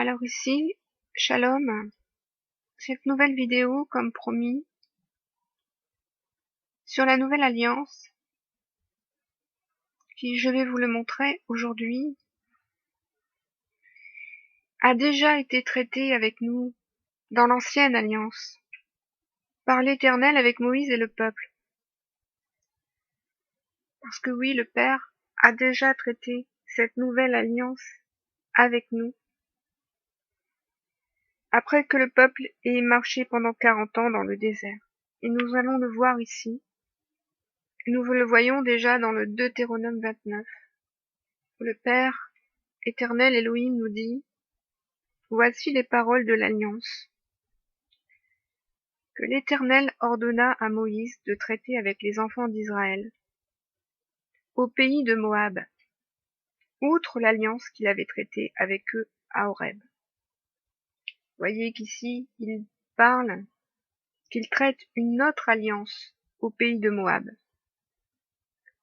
Alors ici, Shalom, cette nouvelle vidéo, comme promis, sur la nouvelle alliance, qui je vais vous le montrer aujourd'hui, a déjà été traitée avec nous dans l'ancienne alliance, par l'Éternel avec Moïse et le peuple. Parce que oui, le Père a déjà traité cette nouvelle alliance avec nous, après que le peuple ait marché pendant 40 ans dans le désert. Et nous allons le voir ici. Nous le voyons déjà dans le Deutéronome 29, où le Père Éternel Elohim nous dit: voici les paroles de l'alliance que l'Éternel ordonna à Moïse de traiter avec les enfants d'Israël, au pays de Moab, outre l'alliance qu'il avait traitée avec eux à Horeb. Voyez qu'ici, il parle qu'il traite une autre alliance au pays de Moab,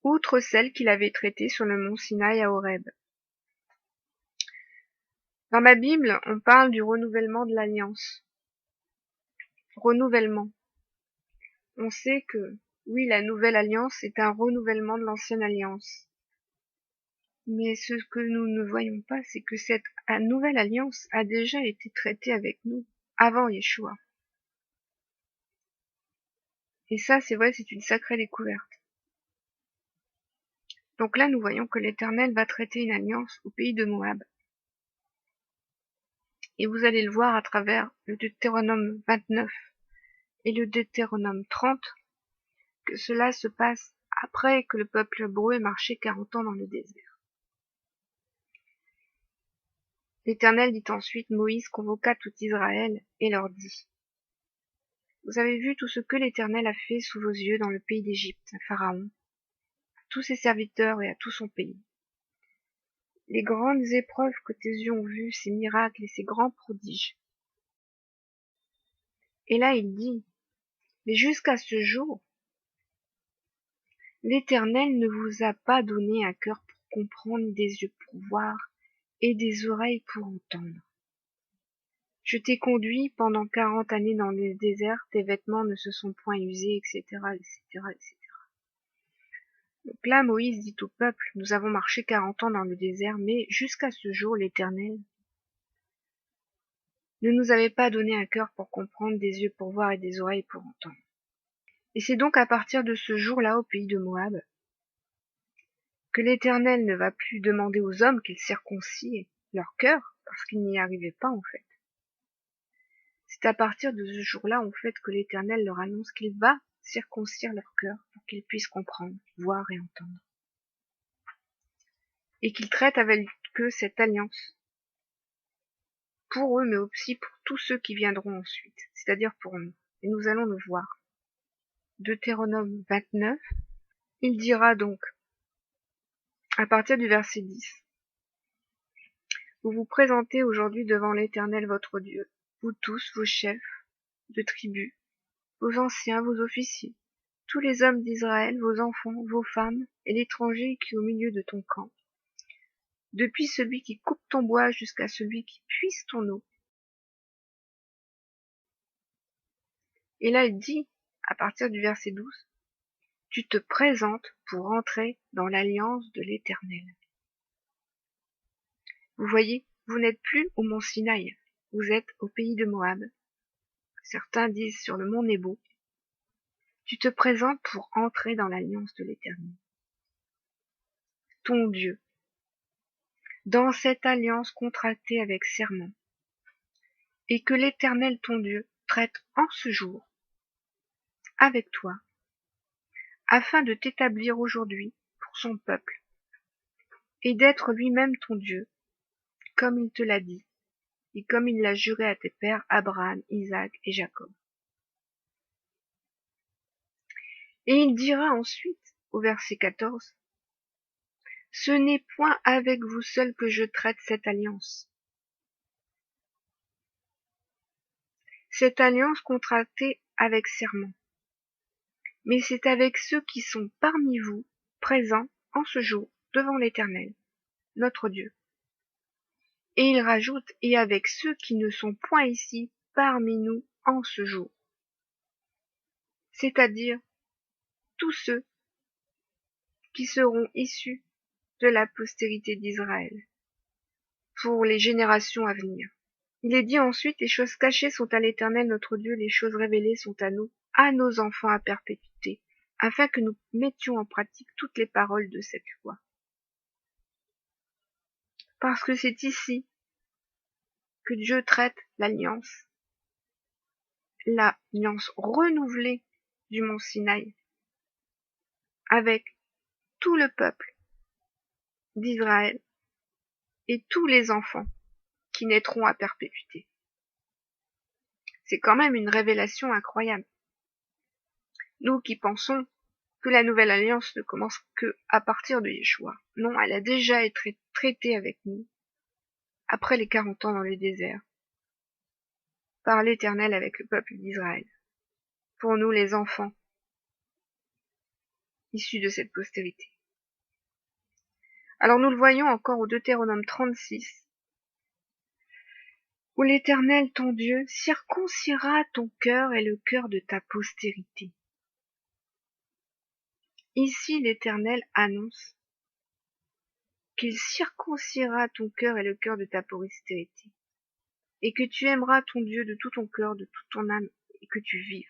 outre celle qu'il avait traitée sur le mont Sinaï à Horeb. Dans ma Bible, on parle du renouvellement de l'alliance. Renouvellement. On sait que, oui, la nouvelle alliance est un renouvellement de l'ancienne alliance. Mais ce que nous ne voyons pas, c'est que cette nouvelle alliance a déjà été traitée avec nous avant Yeshua. Et ça, c'est vrai, c'est une sacrée découverte. Donc là, nous voyons que l'Éternel va traiter une alliance au pays de Moab. Et vous allez le voir à travers le Deutéronome 29 et le Deutéronome 30, que cela se passe après que le peuple hébreu ait marché 40 ans dans le désert. L'Éternel dit ensuite: Moïse convoqua tout Israël et leur dit: vous avez vu tout ce que l'Éternel a fait sous vos yeux dans le pays d'Égypte, à Pharaon, à tous ses serviteurs et à tout son pays. Les grandes épreuves que tes yeux ont vues, ces miracles et ces grands prodiges. Et là il dit: mais jusqu'à ce jour, l'Éternel ne vous a pas donné un cœur pour comprendre, des yeux pour voir et des oreilles pour entendre. Je t'ai conduit pendant 40 années dans le désert, tes vêtements ne se sont point usés, etc., etc., etc. Donc là, Moïse dit au peuple: nous avons marché 40 ans dans le désert, mais jusqu'à ce jour, l'Éternel ne nous avait pas donné un cœur pour comprendre, des yeux pour voir et des oreilles pour entendre. Et c'est donc à partir de ce jour-là, au pays de Moab, que l'Éternel ne va plus demander aux hommes qu'ils circoncient leur cœur, parce qu'ils n'y arrivaient pas en fait. C'est à partir de ce jour-là, en fait, que l'Éternel leur annonce qu'il va circoncire leur cœur pour qu'ils puissent comprendre, voir et entendre. Et qu'il traite avec eux cette alliance. Pour eux, mais aussi pour tous ceux qui viendront ensuite, c'est-à-dire pour nous. Et nous allons le voir. Deutéronome 29, il dira donc, à partir du verset 10, vous vous présentez aujourd'hui devant l'Éternel votre Dieu, vous tous, vos chefs de tribus, vos anciens, vos officiers, tous les hommes d'Israël, vos enfants, vos femmes, et l'étranger qui est au milieu de ton camp, depuis celui qui coupe ton bois jusqu'à celui qui puise ton eau. Et là, il dit, à partir du verset 12, tu te présentes pour entrer dans l'alliance de l'Éternel. Vous voyez, vous n'êtes plus au mont Sinaï, vous êtes au pays de Moab. Certains disent sur le mont Nebo. Tu te présentes pour entrer dans l'alliance de l'Éternel, ton Dieu, dans cette alliance contractée avec serment, et que l'Éternel ton Dieu traite en ce jour avec toi, afin de t'établir aujourd'hui pour son peuple, et d'être lui-même ton Dieu, comme il te l'a dit, et comme il l'a juré à tes pères Abraham, Isaac et Jacob. Et il dira ensuite, au verset 14, ce n'est point avec vous seuls que je traite cette alliance. Cette alliance contractée avec serment. Mais c'est avec ceux qui sont parmi vous, présents en ce jour, devant l'Éternel, notre Dieu. Et il rajoute, et avec ceux qui ne sont point ici parmi nous en ce jour. C'est-à-dire tous ceux qui seront issus de la postérité d'Israël, pour les générations à venir. Il est dit ensuite, les choses cachées sont à l'Éternel notre Dieu, les choses révélées sont à nous, à nos enfants à perpétuité, afin que nous mettions en pratique toutes les paroles de cette loi. Parce que c'est ici que Dieu traite l'alliance renouvelée du mont Sinaï, avec tout le peuple d'Israël et tous les enfants qui naîtront à perpétuité. C'est quand même une révélation incroyable. Nous qui pensons que la nouvelle alliance ne commence que à partir de Yeshua. Non, elle a déjà été traitée avec nous, après les 40 ans dans le désert, par l'Éternel avec le peuple d'Israël. Pour nous, les enfants, issus de cette postérité. Alors nous le voyons encore au Deutéronome 36, où l'Éternel, ton Dieu, circoncira ton cœur et le cœur de ta postérité. Ici, l'Éternel annonce qu'il circoncira ton cœur et le cœur de ta postérité, et que tu aimeras ton Dieu de tout ton cœur, de toute ton âme, et que tu vives.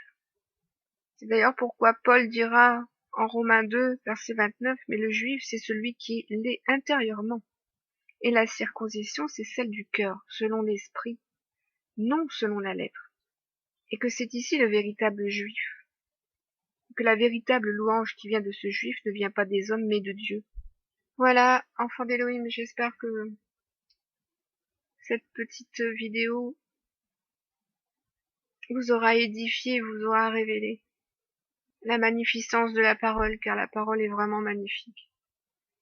C'est d'ailleurs pourquoi Paul dira en Romains 2, verset 29, mais le juif, c'est celui qui l'est intérieurement, et la circoncision, c'est celle du cœur, selon l'esprit, non selon la lettre, et que c'est ici le véritable juif, que la véritable louange qui vient de ce juif ne vient pas des hommes, mais de Dieu. Voilà, enfants d'Élohim, j'espère que cette petite vidéo vous aura édifié, vous aura révélé la magnificence de la parole, car la parole est vraiment magnifique.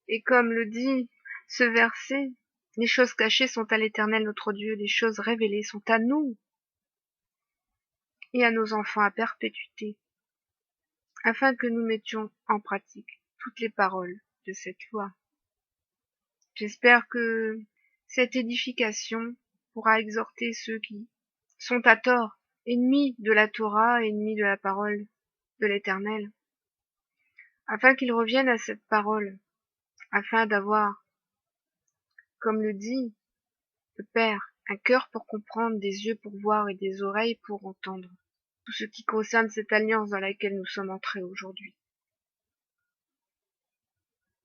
Et comme le dit ce verset, les choses cachées sont à l'Éternel notre Dieu, les choses révélées sont à nous et à nos enfants à perpétuité, afin que nous mettions en pratique toutes les paroles de cette loi. J'espère que cette édification pourra exhorter ceux qui sont à tort ennemis de la Torah, ennemis de la parole de l'Éternel, afin qu'ils reviennent à cette parole, afin d'avoir, comme le dit le Père, un cœur pour comprendre, des yeux pour voir et des oreilles pour entendre, tout ce qui concerne cette alliance dans laquelle nous sommes entrés aujourd'hui,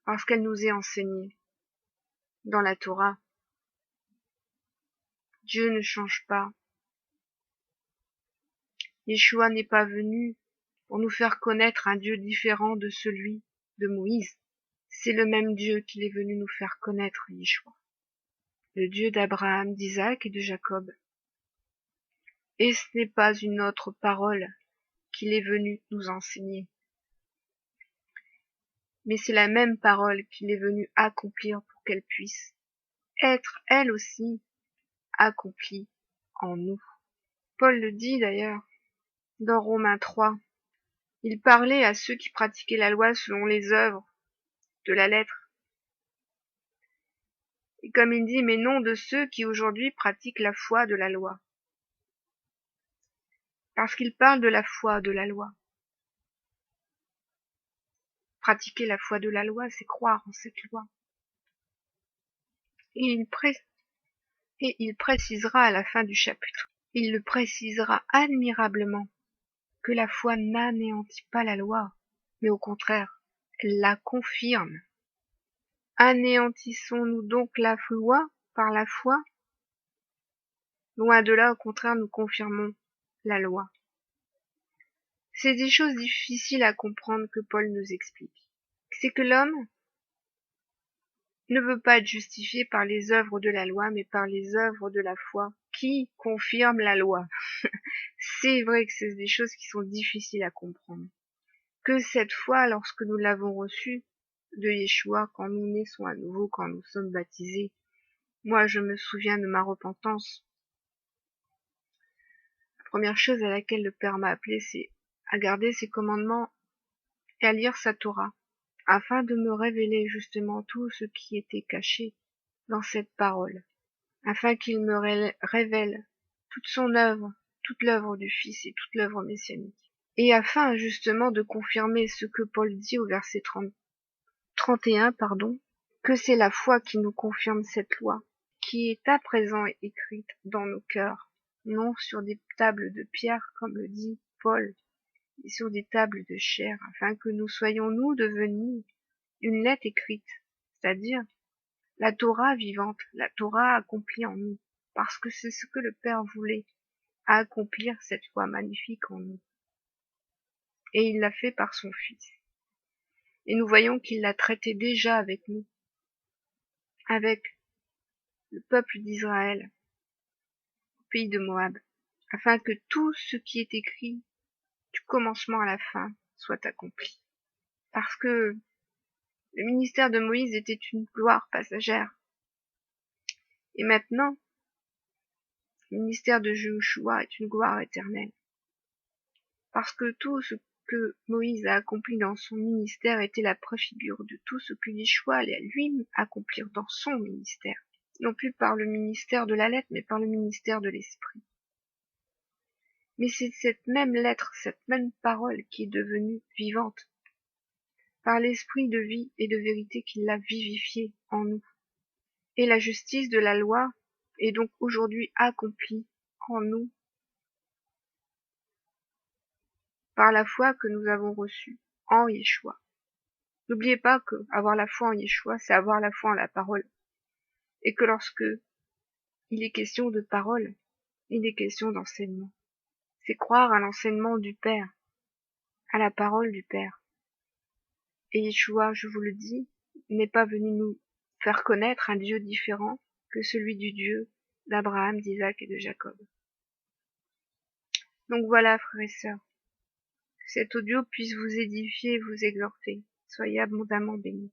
parce qu'elle nous est enseignée dans la Torah. Dieu ne change pas. Yeshua n'est pas venu pour nous faire connaître un Dieu différent de celui de Moïse. C'est le même Dieu qu'il est venu nous faire connaître, Yeshua, le Dieu d'Abraham, d'Isaac et de Jacob. Et ce n'est pas une autre parole qu'il est venu nous enseigner, mais c'est la même parole qu'il est venu accomplir pour qu'elle puisse être, elle aussi, accomplie en nous. Paul le dit d'ailleurs dans Romains 3. Il parlait à ceux qui pratiquaient la loi selon les œuvres de la lettre. Et comme il dit, mais non de ceux qui aujourd'hui pratiquent la foi de la loi. Parce qu'il parle de la foi de la loi. Pratiquer la foi de la loi, c'est croire en cette loi. Et il précisera à la fin du chapitre, il le précisera admirablement, que la foi n'anéantit pas la loi, mais au contraire, elle la confirme. Anéantissons-nous donc la loi par la foi? Loin de là, au contraire, nous confirmons la loi. C'est des choses difficiles à comprendre que Paul nous explique. C'est que l'homme ne veut pas être justifié par les œuvres de la loi, mais par les œuvres de la foi qui confirment la loi. C'est vrai que c'est des choses qui sont difficiles à comprendre. Que cette foi, lorsque nous l'avons reçue de Yeshua, quand nous naissons à nouveau, quand nous sommes baptisés, moi je me souviens de ma repentance. La première chose à laquelle le Père m'a appelé, c'est à garder ses commandements et à lire sa Torah, afin de me révéler justement tout ce qui était caché dans cette parole, afin qu'il me révèle toute son œuvre, toute l'œuvre du Fils et toute l'œuvre messianique. Et afin justement de confirmer ce que Paul dit au verset 31, que c'est la foi qui nous confirme cette loi, qui est à présent écrite dans nos cœurs, non sur des tables de pierre, comme le dit Paul, mais sur des tables de chair, afin que nous soyons, nous, devenus une lettre écrite, c'est-à-dire la Torah vivante, la Torah accomplie en nous, parce que c'est ce que le Père voulait, à accomplir cette loi magnifique en nous. Et il l'a fait par son Fils. Et nous voyons qu'il l'a traité déjà avec nous, avec le peuple d'Israël, au pays de Moab, afin que tout ce qui est écrit du commencement à la fin soit accompli. Parce que le ministère de Moïse était une gloire passagère. Et maintenant, le ministère de Jéhoshua est une gloire éternelle. Parce que tout ce que Moïse a accompli dans son ministère était la préfigure de tout ce que Yeshua allait lui accomplir dans son ministère. Non plus par le ministère de la lettre, mais par le ministère de l'esprit. Mais c'est cette même lettre, cette même parole qui est devenue vivante, par l'esprit de vie et de vérité qui l'a vivifiée en nous. Et la justice de la loi est donc aujourd'hui accomplie en nous par la foi que nous avons reçue en Yeshua. N'oubliez pas que avoir la foi en Yeshua, c'est avoir la foi en la parole. Et que lorsque il est question de parole, il est question d'enseignement. C'est croire à l'enseignement du Père, à la parole du Père. Et Yeshua, je vous le dis, n'est pas venu nous faire connaître un Dieu différent que celui du Dieu d'Abraham, d'Isaac et de Jacob. Donc voilà, frères et sœurs, que cet audio puisse vous édifier et vous exhorter. Soyez abondamment bénis.